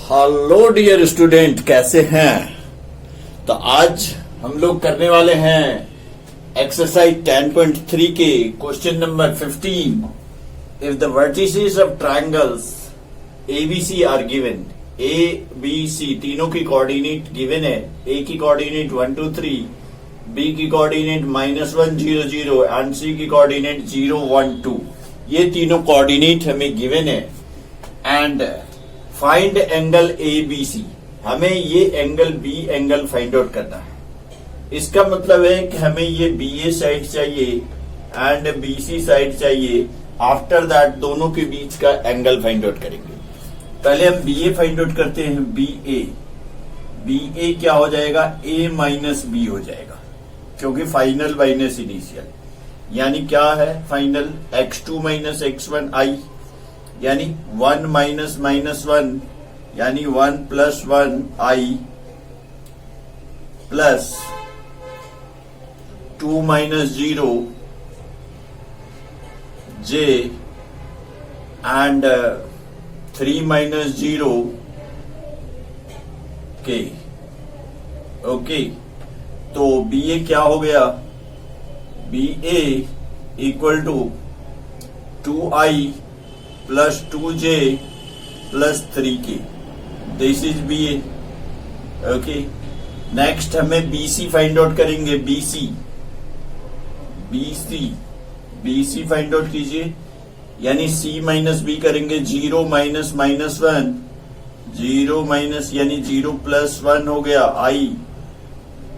Hello dear student, कैसे हैं? तो आज हम लोग करने वाले हैं एक्सरसाइज 10.3 के question number 15। If the vertices of triangles ABC are given, A B C तीनों की कोऑर्डिनेट गिवन है। ए की कोऑर्डिनेट 1 2 3, बी की कोऑर्डिनेट -1 0 0 एंड सी की कोऑर्डिनेट 0 1 2। ये तीनों कोऑर्डिनेट हमें गिवन है and find angle A B C. हमें ये angle B angle find out करना है। इसका मतलब है कि हमें ये बी ए साइड चाहिए एंड बी सी साइड चाहिए। आफ्टर दैट दोनों के बीच का एंगल फाइंड आउट करेंगे। पहले हम बी ए फाइंड आउट करते हैं। बी ए क्या हो जाएगा? ए माइनस बी हो जाएगा, क्योंकि फाइनल माइनस इनिशियल। यानी क्या है फाइनल? x2 माइनस x1 आई, यानी 1 माइनस -1 यानी 1 plus 1 i plus 2 minus 0 j and 3 minus 0 k. Okay, तो बी ए क्या हो गया? B A equal to 2i plus 2j plus 3k। This is B A. Okay, next हमें BC find out करेंगे। BC find out कीजिए, यानी c minus B करेंगे। 0 minus -1 0 minus यानी 0 प्लस 1 हो गया i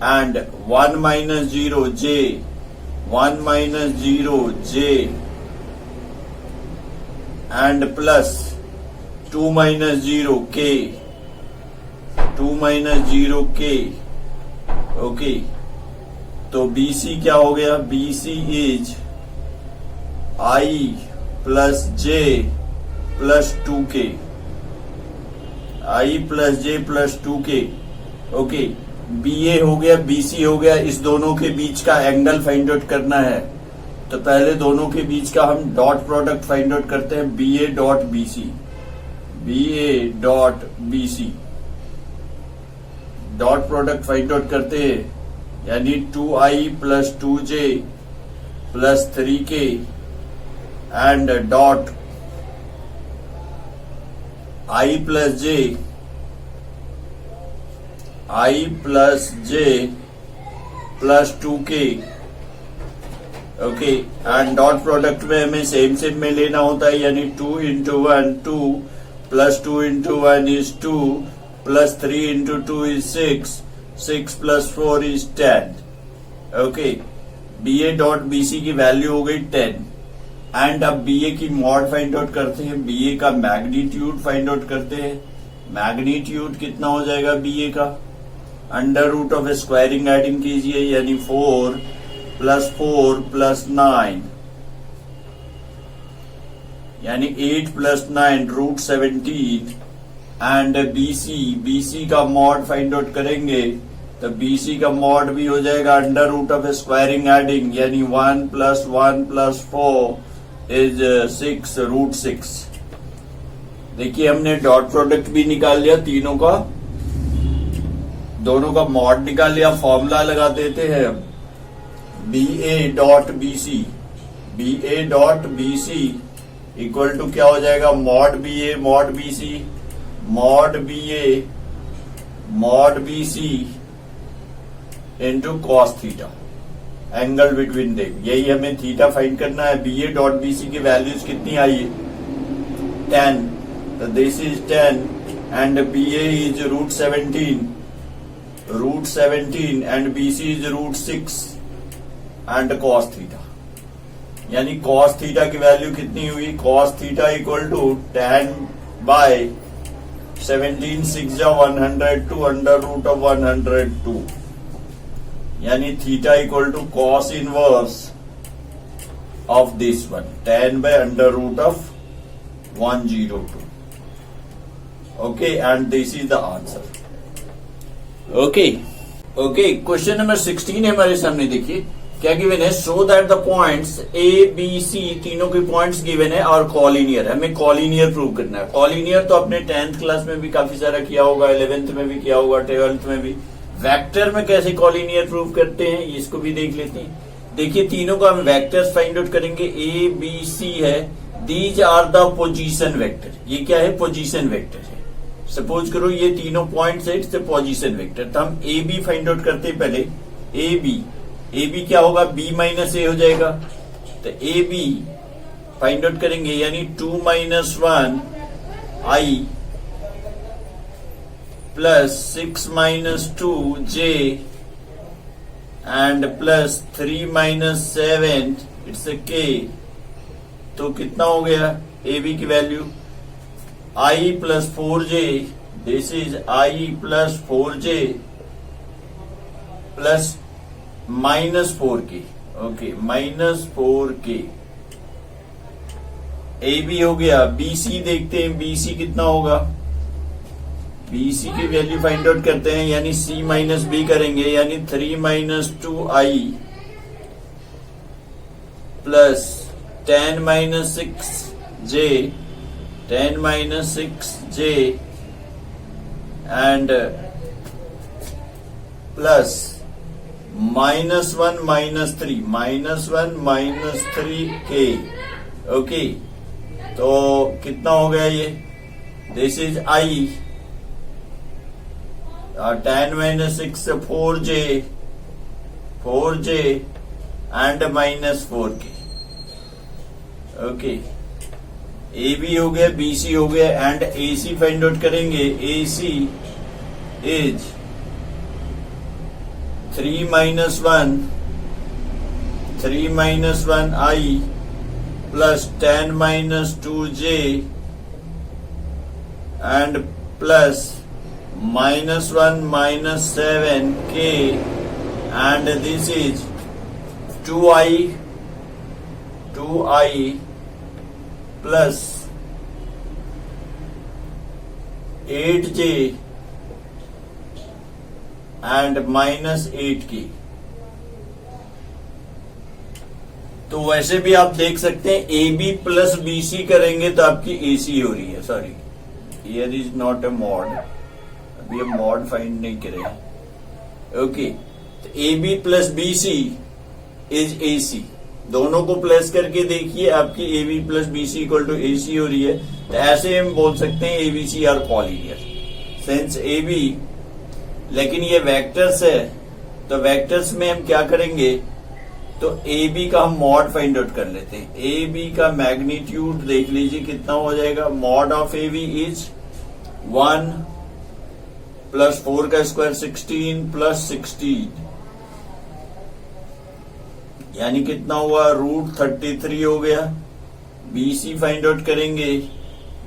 and 1 minus 0 j 1 minus 0 j and plus 2 minus 0 k 2 minus 0 k। Okay, तो BC क्या हो गया? BC is I plus J plus 2k, I plus J plus 2k। Okay, BA हो गया, BC हो गया। इस दोनों के बीच का एंगल फाइंड आउट करना है। तो पहले दोनों के बीच का हम डॉट प्रोडक्ट फाइंड आउट करते हैं। B A dot B C, dot product find out करते हैं, यानी 2i plus 2j plus 3k and dot i plus j plus 2k। Okay, and dot product में हमें सेम में लेना होता है, यानी 2 into 1 2 plus 2 into 1 is 2 plus 3 into 2 is 6 plus 4 is 10। Okay, B A dot B C की value हो गई 10 एंड अब बी ए की मॉड फाइंड आउट करते हैं। बी ए का मैग्नीट्यूड फाइंड आउट करते हैं। मैग्नीट्यूड कितना हो जाएगा बी ए का? Under root of squaring adding कीजिए, यानी 4 प्लस 9 यानी 8 प्लस 9 रूट 17 एंड बीसी का मॉड फाइंड आउट करेंगे। तो बीसी का मॉड भी हो जाएगा under root of squaring adding, यानी 1 प्लस 1 प्लस 4 इज 6 रूट 6। देखिए, हमने डॉट प्रोडक्ट भी निकाल लिया, तीनों का दोनों का मॉड निकाल लिया। फॉर्मूला लगा देते हैं। B A dot B C equal to क्या हो जाएगा? Mod B A mod B C into cos theta, angle between them. यही हमें थीटा फाइंड करना है। B A dot B C की वैल्यूज कितनी आई? 10। तो this is 10 and B A is root 17 and B C is root 6 and cos theta, यानी cos theta की वैल्यू कितनी हुई? Cos theta equal to 10 by 17 6 102 under root of 102, यानी theta equal to cos inverse of this one 10 by under root of 102। Okay, and this is the answer. Okay, question number 16 है हमारे सामने। देखिए, क्या given है, show that the points A B C तीनों के points given है और कॉलिनियर, हमें कॉलिनियर प्रूव करना है। कॉलिनियर तो आपने 10th क्लास में भी काफी सारा किया होगा, 11th में भी किया होगा, 12th में भी। वेक्टर में कैसे कॉलिनियर प्रूव करते हैं इसको भी देख लेते हैं। देखिए तीनों का हम वेक्टर्स फाइंड आउट करेंगे, ए बी सी है, these are the position vector. ये क्या है, पोजीशन वेक्टर है। सपोज करो ये तीनों पॉइंट्स है, इट्स पोजीशन वेक्टर। तो हम ए बी फाइंड आउट करते हैं पहले। ए बी क्या होगा, बी माइनस ए हो जाएगा। तो ए बी फाइंड आउट करेंगे, यानी 2 - 1 i plus 6 - 2 j and plus 3 - 7 it's k. तो कितना हो गया ए बी की value, i plus 4j, this is i plus 4j plus -4k, okay -4k। A B हो गया। बी सी देखते हैं, बी सी कितना होगा, बी सी की वैल्यू फाइंड आउट करते हैं, यानी सी माइनस बी करेंगे, यानी 3 - 2i plus 10 - 6j, 10 - 6j and plus -1 - 3k, okay. तो कितना हो गया ये, this is i 10 - 6 4j and -4k, okay. A B हो गया, बी सी हो गया and A C find out करेंगे। A C is 3 - 1 i plus 10 - 2j and plus -1 - 7k and this is 2i plus 8j and -8k। तो वैसे भी आप देख सकते हैं A B plus B C करेंगे तो आपकी ए सी हो रही है, sorry here is not a mod, अभी हम मॉड फाइंड नहीं करें, ओके। तो A B plus B C is A C, दोनों को प्लस करके देखिए आपकी A B plus B C equal to A C हो रही है। तो ऐसे हम बोल सकते हैं A B C are collinear since A B, लेकिन ये वेक्टर्स है तो वेक्टर्स में हम क्या करेंगे, तो ए बी का हम मॉड फाइंड आउट कर लेते हैं। ए बी का मैग्नीट्यूड देख लीजिए कितना हो जाएगा, mod of A B is 1 plus 4 का स्क्वायर 16 प्लस 16, यानी कितना हुआ, √33 हो गया। बीसी फाइंड आउट करेंगे,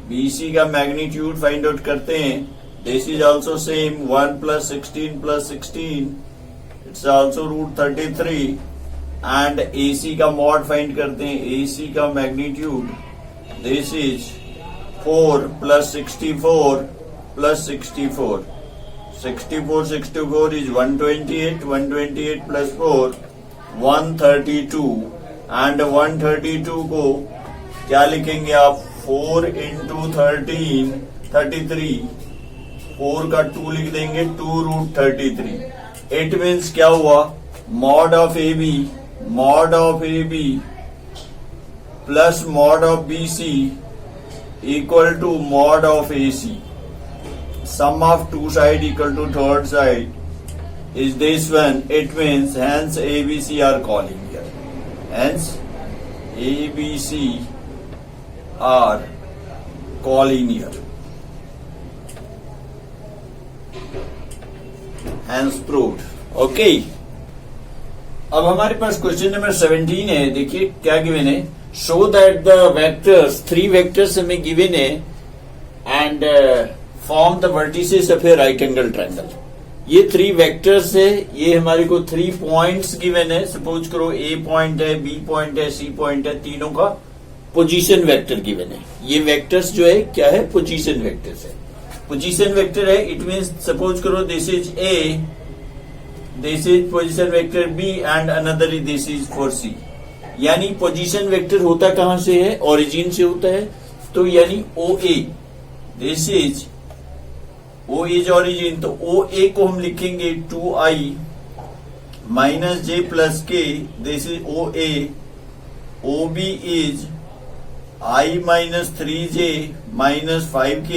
बीसी का मैग्नीट्यूड फाइंड आउट करते हैं, this is also same 1 plus 16 plus 16, it's also √33 and AC का मॉड फाइंड करते हैं, एसी का magnitude this is 4 plus 64 plus 64, 64 is 128, 128 plus 4 132 and 132 को क्या लिखेंगे आप, 4 इंटू 13 33, 4 का 2 लिख देंगे, 2√33। इट मीन्स क्या हुआ, mod of A B plus mod of B C equal to mod of A C, sum of two side equal to third side is this one. It means hence ABC are collinear, hence ABC are collinear, hence proved. Okay, अब हमारे पास question number 17 है। देखिए क्या given है, show that the vectors, 3 vectors हमें given है and form the vertices of A right angle triangle. ये 3 vectors है, ये हमारे को 3 पॉइंट्स गिवन है। सपोज करो ए पॉइंट है, बी पॉइंट है, सी पॉइंट है, तीनों का पोजीशन वेक्टर गिवन है। ये वेक्टर्स जो है क्या है, पोजीशन वेक्टर्स है। पोजीशन वेक्टर है, इट मींस सपोज करो this is A, this is position vector B and another this is for C. यानी पोजीशन वेक्टर होता कहां से है, ओरिजिन से होता है। तो यानी O A, this is O is origin, तो ओ ए को हम लिखेंगे 2i minus j plus k, this is O A. O B is i minus 3j minus 5k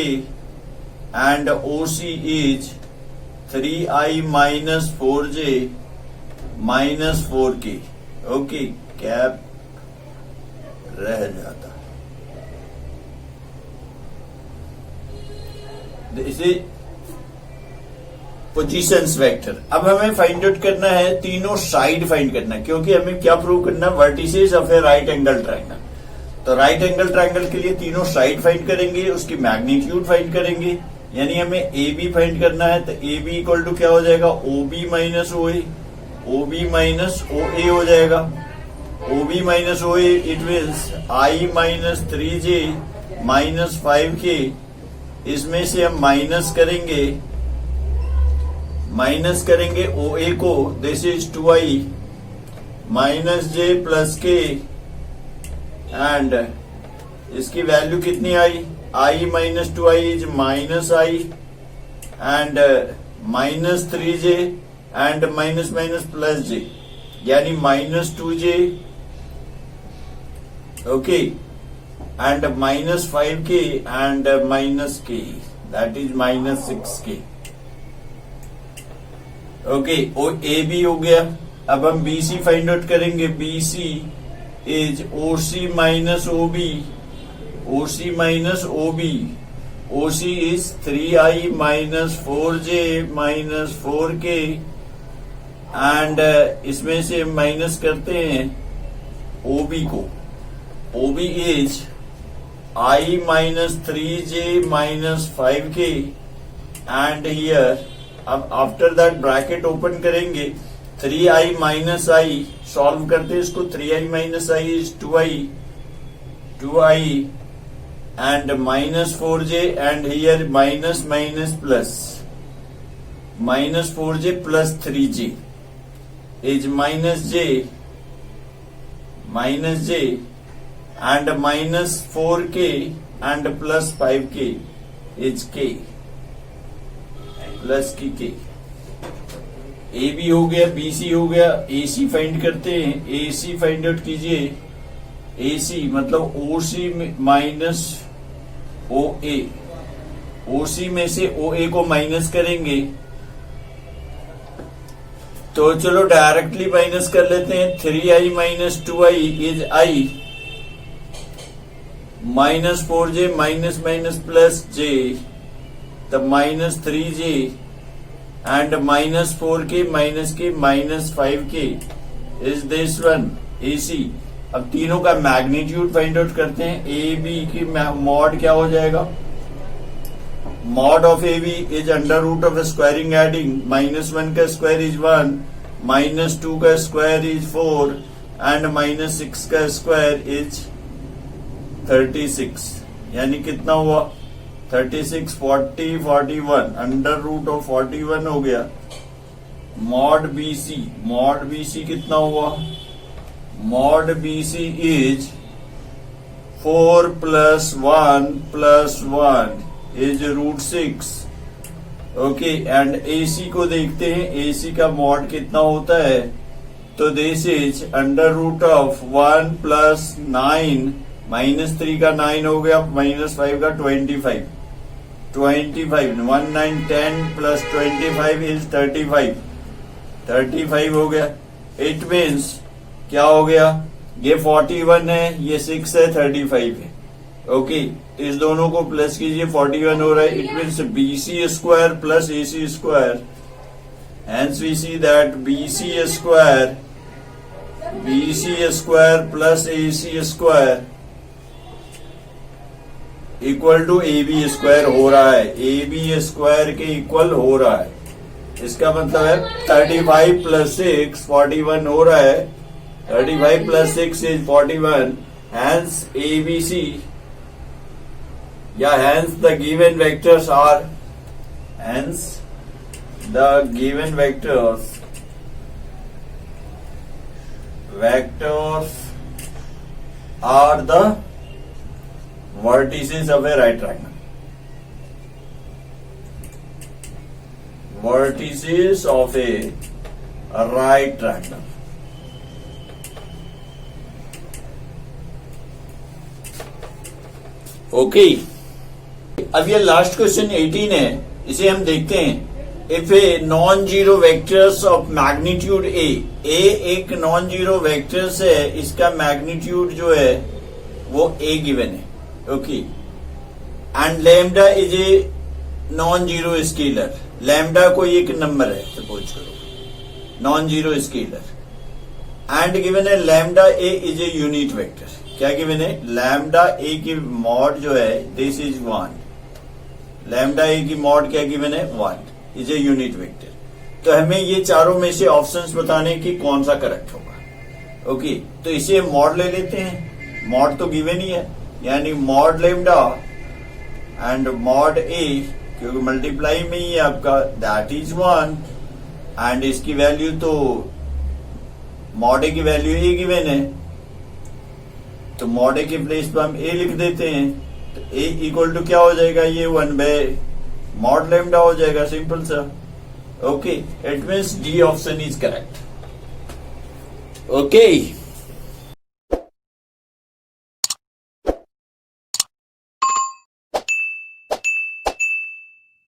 and O C is 3i minus 4j minus 4k। Okay, cap रह जाता। This is positions vector. अब हमें find out करना है तीनों side find करना है, क्योंकि हमें क्या प्रूव करना है, vertices of A right angle triangle. तो राइट एंगल ट्रायंगल के लिए तीनों साइड फाइंड करेंगे, उसकी मैग्नीट्यूड फाइंड करेंगे। यानी हमें ए बी फाइंड करना है, तो ए बी इक्वल टू क्या हो जाएगा, O B minus O A, O B minus O A हो जाएगा। O B minus O A it means i minus 3j minus 5k। इसमें से हम माइनस करेंगे ओ ए को, this is 2i minus j plus k and इसकी value कितनी आई, i minus 2i is minus i and minus 3j and minus minus plus j, यानी minus 2j, okay, and minus 5k and minus k, that is minus 6k। Okay, O A B हो गया। अब हम B C find out करेंगे। B C is O C minus O B, O C minus O B, O C is 3i minus 4j minus 4k and इसमें से minus करते हैं O B को। O B is i minus 3j minus 5k and here, अब after that bracket open करेंगे, 3i minus i, solve करते हैं इसको, 3i minus I is 2i and minus 4j and here minus minus plus, minus 4j plus 3j is minus j and minus 4k and plus 5k is k plus की के। ए B हो गया, B C हो गया, ए C find करते हैं। ए C find out कीजिए। ए सी मतलब ओ सी माइनस ओ ए, ओ सी में से ओ ए को माइनस करेंगे, तो चलो डायरेक्टली माइनस कर लेते हैं। 3i minus 2i is i minus 4j minus minus plus j, the minus 3j and minus 4k minus k minus 5k is this one AC। अब तीनों का मैग्नीट्यूड फाइंड आउट करते हैं। ए बी की mod क्या हो जाएगा, mod of A B is under root of squaring adding, minus 1 का स्क्वायर इज 1, माइनस 2 का स्क्वायर इज 4 एंड माइनस 6 का स्क्वायर इज 36। यानी कितना हुआ, 36, 40, 41, अंडर रूट ऑफ 41 हो गया। मॉड बी सी कितना हुआ, mod B C is 4 plus 1 is root 6। Okay, and A C को देखते हैं, ए सी का मॉड कितना होता है, तो this is under root of 1 plus 9, minus 3 का 9 हो गया, माइनस 5 का 25, 1 9 10 प्लस 25 इज 35 हो गया। इट मीन्स क्या हो गया, ये 41 है, ये 6 है, 35 है। ओके, इस दोनों को प्लस कीजिए, 41 हो रहा है। It means B C square plus A C square, hence we see that B C square plus A C square equal to A B square हो रहा है, ए बी स्क्वायर के इक्वल हो रहा है। इसका मतलब है 35 प्लस 6 41 हो रहा है, 35 प्लस 6 इज 41, hence ABC या hence the given vectors vectors are the vertices of a right triangle. Vertices of a right triangle. Okay, अब ये लास्ट क्वेश्चन 18 है, इसे हम देखते हैं। If A non zero vectors of magnitude ए एक non zero vectors है, इसका मैग्नीट्यूड जो है वो ए गिवन है। Okay, and lambda is a non zero scalar. Lambda कोई एक नंबर है, सपोज करो non zero scalar, and given है lambda A is a unit vector. क्या गिवन है? लैम्डा ए की मॉड जो है दिस इज 1। लैम्डा ए की मॉड क्या गिवन है? 1 इज ए यूनिट वेक्टर। तो हमें ये चारों में से ऑप्शंस बताने की कौन सा करेक्ट होगा। ओके, तो इसे मॉड ले लेते हैं। मॉड तो गिवन ही है, यानी मॉड लैम्डा एंड मॉड ए, क्योंकि मल्टीप्लाई में ही है आपका, दैट इज 1, एंड इसकी वैल्यू तो मॉड ए की वैल्यू ए गिवन है, तो मॉड ए के प्लेस पर हम ए लिख देते हैं। तो ए इक्वल टू क्या हो जाएगा? ये 1 बाय मॉड लैम्डा हो जाएगा, सिंपल सा। Okay, it means D option is correct. Okay.